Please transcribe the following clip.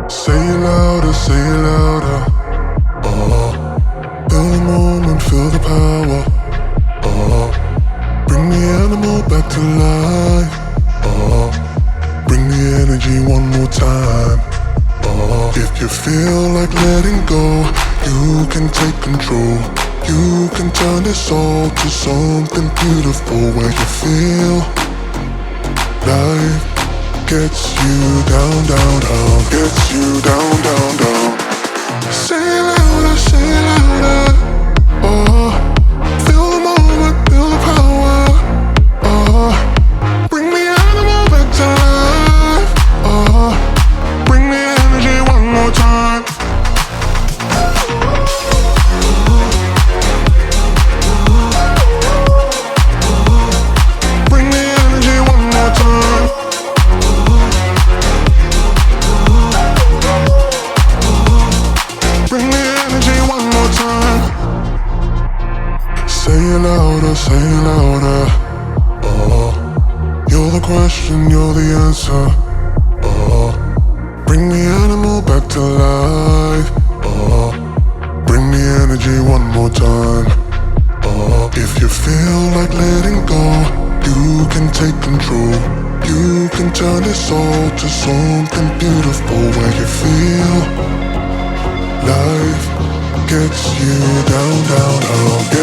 Say it louder, say it louder. Feel the moment, feel the power. Bring the animal back to life. Bring the energy one more time. If you feel like letting go, you can take control. You can turn this all to something beautiful, where you feel life gets you down, down, down, gets you down, down, down. Say it louder, say it louder. Feel the moment, feel the power. Bring the animal back to life. Bring the energy one more time. Bring the energy one more time. Bring the energy one more time. Say it louder, say it louder. You're the question, you're the answer. Bring the animal back to life. Bring the energy one more time. If you feel like letting go, you can take control. You can turn this all to something beautiful, where you feel life gets you down, down, down.